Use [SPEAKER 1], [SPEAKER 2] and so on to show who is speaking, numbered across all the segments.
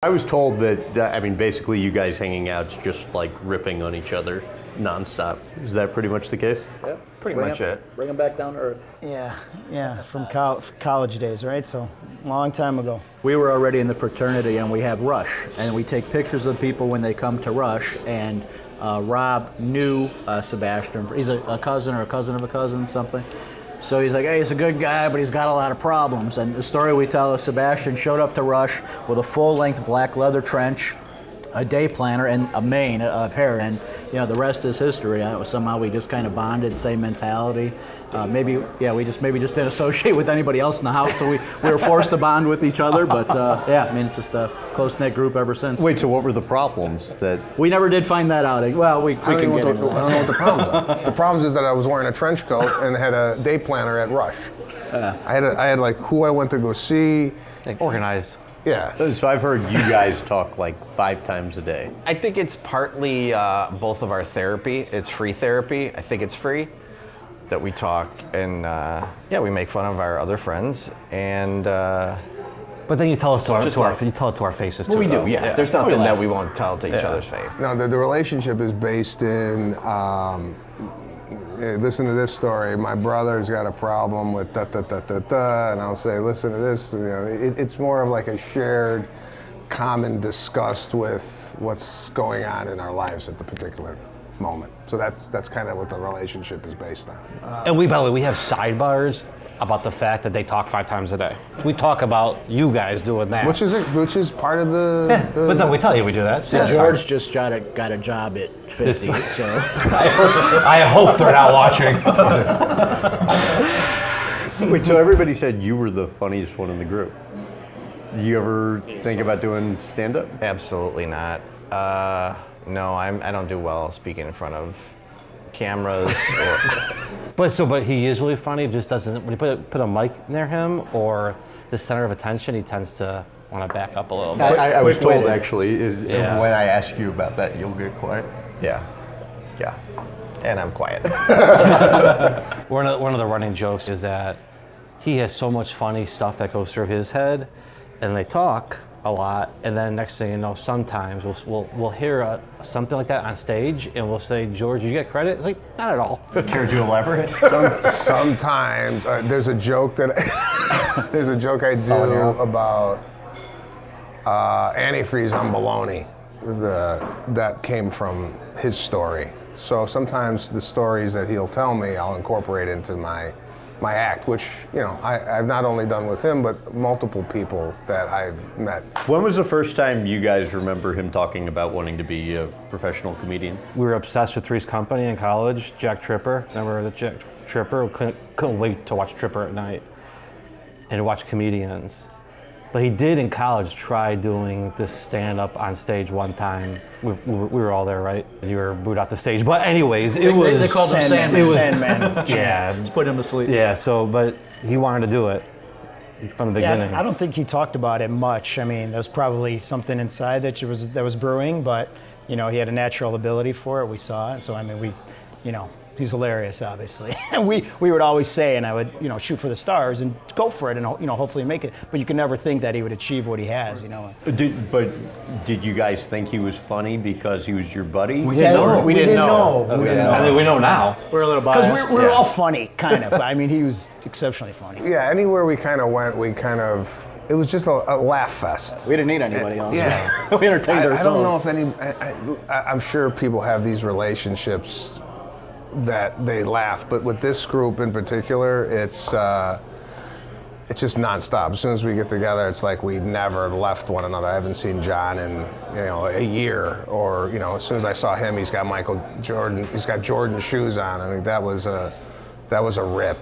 [SPEAKER 1] I was told that, I mean, basically you guys hanging out's just like ripping on each other nonstop. Is that pretty much the case?
[SPEAKER 2] Yeah,
[SPEAKER 3] Pretty much it.
[SPEAKER 2] Bring them back down to earth.
[SPEAKER 4] Yeah, from college days, right? So, long time ago.
[SPEAKER 3] We were already in the fraternity, and we have Rush, and we take pictures of people when they come to Rush, and Rob knew Sebastian. He's a cousin or a cousin of a cousin, something. So he's like, hey, he's a good guy, but he's got a lot of problems. And the story we tell is Sebastian showed up to Rush with a full-length black leather trench, a day planner, and a mane of hair. And the rest is history. Somehow we just kind of bonded, same mentality. We just didn't associate with anybody else in the house, so we were forced to bond with each other. But it's just a close-knit group ever since.
[SPEAKER 1] Wait, so what were the problems that?
[SPEAKER 3] We never did find that out. Well, we
[SPEAKER 5] I don't know what the problems are. The problems is that I was wearing a trench coat and had a day planner at Rush. I had like who I went to go see.
[SPEAKER 6] Like organized.
[SPEAKER 5] Yeah.
[SPEAKER 1] So I've heard you guys talk like 5 times a day.
[SPEAKER 6] I think it's partly both of our therapy. It's free therapy. I think it's free that we talk, and we make fun of our other friends, and.
[SPEAKER 7] But then you tell us you tell it to our faces too.
[SPEAKER 6] Well, we do, yeah.
[SPEAKER 7] Yeah.
[SPEAKER 6] There's nothing that we won't tell to each other's face.
[SPEAKER 5] No, the relationship is based in. Listen to this story. My brother's got a problem with da da da da da, and I'll say, listen to this. It's more of like a shared, common disgust with what's going on in our lives at the particular moment. So that's kind of what the relationship is based on.
[SPEAKER 7] And by the way, we have sidebars about the fact that they talk 5 times a day. We talk about you guys doing that.
[SPEAKER 5] Which is part of the.
[SPEAKER 7] But then we tell you we do that.
[SPEAKER 3] Yeah, George just got a job at 50, so.
[SPEAKER 7] I hope they're not watching.
[SPEAKER 1] Wait, so everybody said you were the funniest one in the group. Do you ever think about doing stand-up?
[SPEAKER 6] Absolutely not. No, I don't do well speaking in front of cameras.
[SPEAKER 7] But he is really funny. Just doesn't. When you put a mic near him or the center of attention, he tends to want to back up a little bit.
[SPEAKER 1] I was told actually when I ask you about that, you'll get quiet.
[SPEAKER 6] Yeah, and I'm quiet.
[SPEAKER 7] One of the running jokes is that he has so much funny stuff that goes through his head, and they talk a lot, and then next thing you know, sometimes we'll hear something like that on stage, and we'll say, George, did you get credit? It's like, not at all.
[SPEAKER 1] Care to elaborate?
[SPEAKER 5] Sometimes there's a joke that I do about antifreeze on bologna. That came from his story. So sometimes the stories that he'll tell me, I'll incorporate into my act, which I've not only done with him, but multiple people that I've met.
[SPEAKER 1] When was the first time you guys remember him talking about wanting to be a professional comedian?
[SPEAKER 7] We were obsessed with Three's Company in college. Jack Tripper, remember the Jack Tripper? We couldn't wait to watch Tripper at night and to watch comedians. But he did in college try doing this stand-up on stage one time. We were all there, right? You were booed off the stage. But anyways,
[SPEAKER 4] They called him Sandman.
[SPEAKER 7] Yeah.
[SPEAKER 4] Just put him to sleep.
[SPEAKER 7] Yeah, but he wanted to do it from the beginning.
[SPEAKER 4] Yeah, I don't think he talked about it much. I mean, there was probably something inside that was brewing, but he had a natural ability for it. We saw it. So I mean, he's hilarious, obviously. And we would always say, and I would, shoot for the stars and go for it and, hopefully make it. But you can never think that he would achieve what he has,
[SPEAKER 1] Did you guys think he was funny because he was your buddy?
[SPEAKER 7] We didn't know.
[SPEAKER 4] We didn't know.
[SPEAKER 7] I mean, we know now.
[SPEAKER 4] We're a little biased. Because we're all funny, kind of. I mean, he was exceptionally funny.
[SPEAKER 5] Yeah, anywhere we kind of went, it was just a laugh fest.
[SPEAKER 3] We didn't need anybody else.
[SPEAKER 5] Yeah.
[SPEAKER 3] We entertained ourselves.
[SPEAKER 5] I don't know if I'm sure people have these relationships that they laugh, but with this group in particular, it's just nonstop. As soon as we get together, it's like we never left one another. I haven't seen John in a year, or as soon as I saw him, he's got Jordan shoes on. I think that was a rip.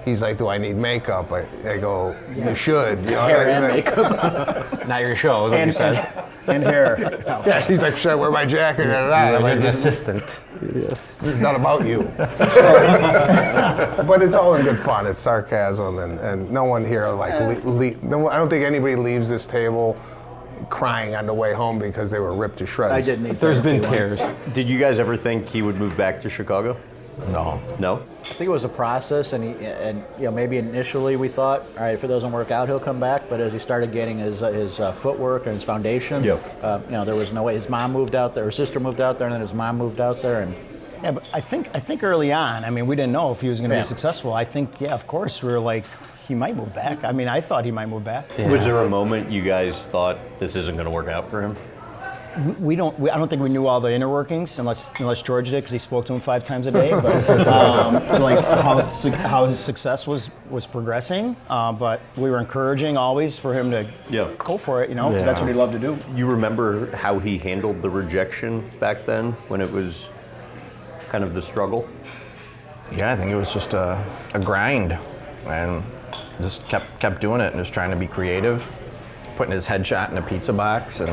[SPEAKER 5] He's like, do I need makeup? I go, you should.
[SPEAKER 4] Hair and makeup.
[SPEAKER 7] Not your show, is what you said.
[SPEAKER 4] And hair. No.
[SPEAKER 5] Yeah, he's like, should I wear my jacket?
[SPEAKER 7] You're the assistant.
[SPEAKER 3] Yes.
[SPEAKER 5] It's not about you. But it's all in good fun. It's sarcasm, and no one here I don't think anybody leaves this table crying on the way home because they were ripped to shreds.
[SPEAKER 3] I didn't need
[SPEAKER 7] There's been
[SPEAKER 3] therapy
[SPEAKER 7] tears.
[SPEAKER 3] once.
[SPEAKER 1] Did you guys ever think he would move back to Chicago?
[SPEAKER 6] No.
[SPEAKER 1] No?
[SPEAKER 3] I think it was a process, and maybe initially we thought, all right, if it doesn't work out, he'll come back. But as he started getting his footwork and his foundation, there was no way. His mom moved out there, his sister moved out there, and then his mom moved out there, and
[SPEAKER 4] Yeah, but I think early on, I mean, we didn't know if he was going to be successful. I think, yeah, of course, we were like, he might move back. I mean, I thought he might move back.
[SPEAKER 7] Yeah.
[SPEAKER 1] Was there a moment you guys thought this isn't going to work out for him?
[SPEAKER 4] I don't think we knew all the inner workings unless George did, because he spoke to him 5 times a day. But like how his success was progressing. But we were encouraging always for him to go for it, because that's what he loved to do.
[SPEAKER 1] You remember how he handled the rejection back then when it was kind of the struggle?
[SPEAKER 6] Yeah, I think it was just a grind, and just kept doing it and just trying to be creative. Putting his headshot in a pizza box and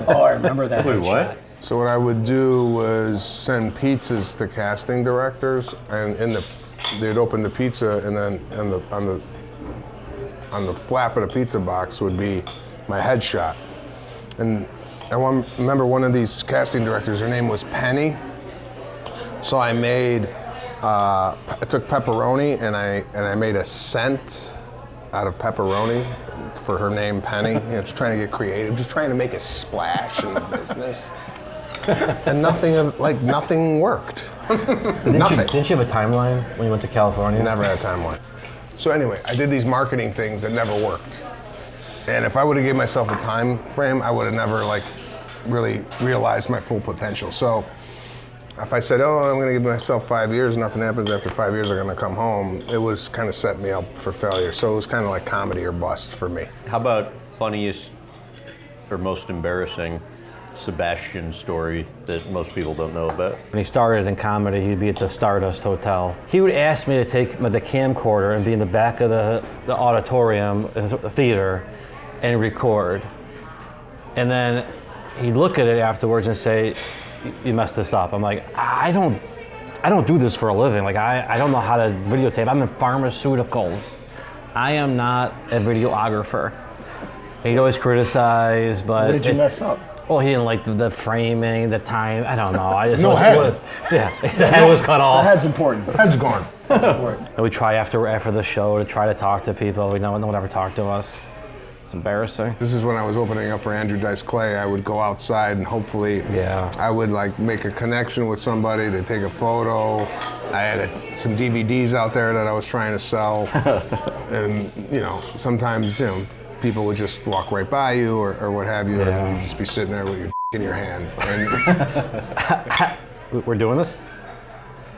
[SPEAKER 4] Oh, I remember that.
[SPEAKER 1] Wait, what?
[SPEAKER 5] So what I would do was send pizzas to casting directors, and they'd open the pizza, and then on the flap of the pizza box would be my headshot. And I remember one of these casting directors, her name was Penny. So I took pepperoni and I made a scent out of pepperoni for her name, Penny. Just trying to get creative, just trying to make a splash in the business. And nothing worked.
[SPEAKER 7] Didn't you have a timeline when you went to California?
[SPEAKER 5] Never had a timeline. So anyway, I did these marketing things that never worked. And if I would have given myself a time frame, I would have never really realized my full potential. So if I said, I'm going to give myself 5 years, nothing happens after 5 years, I'm going to come home, it was kind of set me up for failure. So it was kind of like comedy or bust for me.
[SPEAKER 1] How about funniest or most embarrassing Sebastian story that most people don't know about?
[SPEAKER 7] When he started in comedy, he'd be at the Stardust Hotel. He would ask me to take the camcorder and be in the back of the auditorium, the theater, and record. And then he'd look at it afterwards and say, you messed this up. I'm like, I don't do this for a living. Like, I don't know how to videotape. I'm in pharmaceuticals. I am not a videographer. And he'd always criticize, but...
[SPEAKER 4] What did you mess up?
[SPEAKER 7] Oh, he didn't like the framing, the time. I don't know. I just
[SPEAKER 5] No head.
[SPEAKER 7] Yeah, the head was cut off.
[SPEAKER 4] The head's important.
[SPEAKER 5] Head's gone.
[SPEAKER 7] And we try after the show to try to talk to people. No one ever talked to us. It's embarrassing.
[SPEAKER 5] This is when I was opening up for Andrew Dice Clay. I would go outside and hopefully I would make a connection with somebody to take a photo. I had some DVDs out there that I was trying to sell. And, sometimes, people would just walk right by you or what have you, and you'd just be sitting there with your in your hand. And
[SPEAKER 7] We're doing this?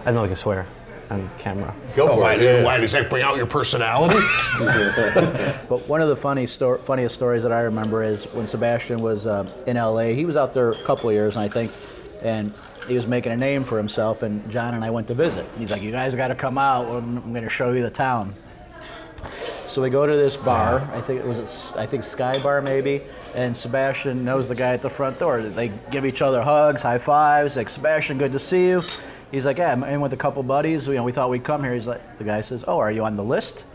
[SPEAKER 7] I don't know I can swear on camera.
[SPEAKER 1] Go for it.
[SPEAKER 5] Why does that bring out your personality?
[SPEAKER 3] But one of the funniest stories that I remember is when Sebastian was in LA. He was out there a couple of years, and he was making a name for himself. And John and I went to visit. He's like, "You guys got to come out. I'm going to show you the town." So we go to this bar. I think Sky Bar maybe. And Sebastian knows the guy at the front door. They give each other hugs, high fives. Like, "Sebastian, good to see you." He's like, "Yeah, I'm in with a couple buddies. We thought we'd come here." He's like, the guy says, "Oh, are you on the list?"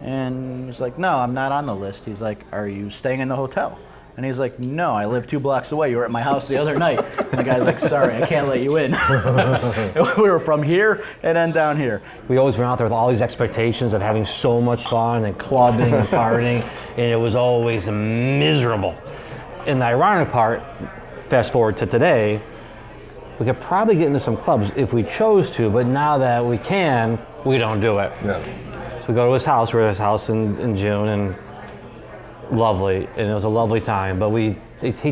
[SPEAKER 3] And he's like, "No, I'm not on the list." He's like, "Are you staying in the hotel?" And he's like, "No, I live 2 blocks away. You were at my house the other night." And the guy's like, "Sorry, I can't let you in." We were from here and then down here.
[SPEAKER 7] We always went out there with all these expectations of having so much fun and clubbing and partying, and it was always miserable. And the ironic part, fast forward to today, we could probably get into some clubs if we chose to, but now that we can, we don't do it.
[SPEAKER 5] Yeah.
[SPEAKER 7] So we go to his house. We're at his house in June, and lovely, and it was a lovely time. But he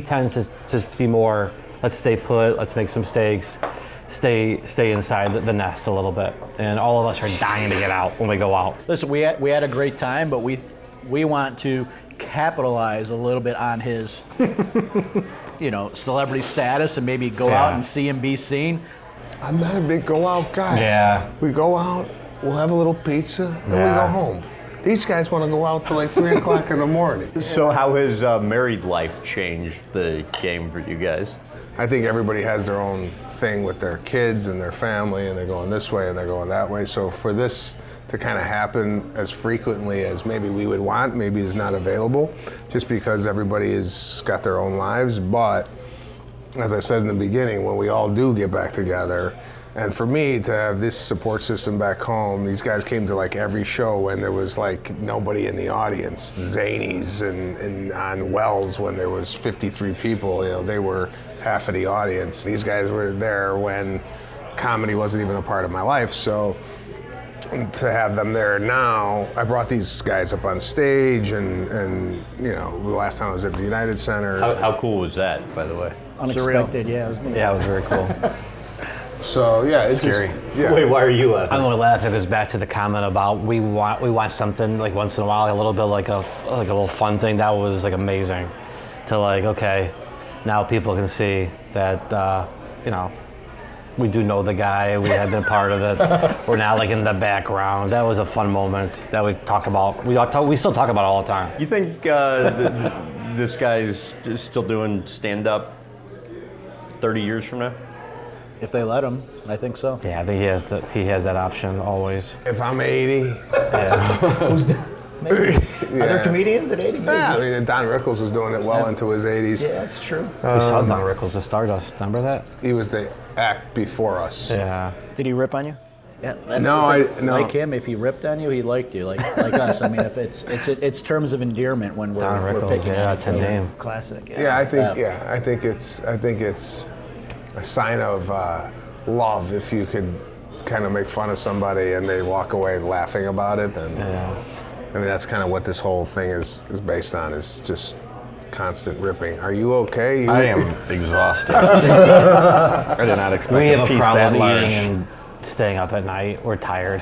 [SPEAKER 7] tends to be more, let's stay put, let's make some steaks, stay inside the nest a little bit. And all of us are dying to get out when we go out.
[SPEAKER 3] Listen, we had a great time, but we want to capitalize a little bit on his celebrity status and maybe go out and see him be seen.
[SPEAKER 5] I'm not a big go out guy.
[SPEAKER 7] Yeah.
[SPEAKER 5] We go out, we'll have a little pizza, and we go home. These guys want to go out till 3 o'clock in the morning.
[SPEAKER 1] So how has married life changed the game for you guys?
[SPEAKER 5] I think everybody has their own thing with their kids and their family, and they're going this way and they're going that way. So for this to kind of happen as frequently as maybe we would want, maybe is not available, just because everybody has got their own lives. But as I said in the beginning, when we all do get back together, And for me to have this support system back home, these guys came to like every show when there was like nobody in the audience. Zanies and on Wells when there was 53 people, you know, they were half of the audience. These guys were there when comedy wasn't even a part of my life. So to have them there now, I brought these guys up on stage, and you know, the last time I was at the United Center.
[SPEAKER 1] How cool was that, by the way?
[SPEAKER 4] Unexpected, yeah. It was neat.
[SPEAKER 7] Yeah, it was very cool.
[SPEAKER 5] So yeah, it's
[SPEAKER 6] Scary.
[SPEAKER 5] Just, yeah.
[SPEAKER 1] Wait, why are you laughing?
[SPEAKER 7] I'm gonna laugh. It goes back to the comment about we want something like once in a while, like a little bit like a little fun thing. That was like amazing. To like, okay, now people can see that you know, we do know the guy. We have been part of it. We're now like in the background. That was a fun moment that we talk about. We still talk about it all the time.
[SPEAKER 1] You think this guy's still doing stand-up 30 years from now?
[SPEAKER 3] If they let him, I think so.
[SPEAKER 7] Yeah, I think he has that option always.
[SPEAKER 5] If I'm 80,
[SPEAKER 4] Are there comedians at 80?
[SPEAKER 5] yeah, I mean, Don Rickles was doing it well into his 80s.
[SPEAKER 4] Yeah, that's true.
[SPEAKER 7] We saw Don Rickles at Stardust. Remember that?
[SPEAKER 5] He was the act before us.
[SPEAKER 7] Yeah.
[SPEAKER 4] Did he rip on you?
[SPEAKER 3] Yeah, that's
[SPEAKER 5] No,
[SPEAKER 3] the thing.
[SPEAKER 5] no.
[SPEAKER 3] Like him, if he ripped on you, he liked you, like us. I mean, if it's terms of endearment when we're,
[SPEAKER 7] Don
[SPEAKER 3] we're
[SPEAKER 7] Rickles,
[SPEAKER 3] picking
[SPEAKER 7] yeah,
[SPEAKER 3] on
[SPEAKER 7] that's a
[SPEAKER 3] those.
[SPEAKER 7] name.
[SPEAKER 4] Classic.
[SPEAKER 5] Yeah, I think it's a sign of love if you could kind of make fun of somebody and they walk away laughing about it. And
[SPEAKER 7] Yeah.
[SPEAKER 5] I mean, that's kind of what this whole thing is based on, is just constant ripping. Are you okay?
[SPEAKER 6] I am exhausted. I did not expect
[SPEAKER 7] We
[SPEAKER 6] a
[SPEAKER 7] have a
[SPEAKER 6] piece that
[SPEAKER 7] problem
[SPEAKER 6] large.
[SPEAKER 7] eating and staying up at night. We're tired.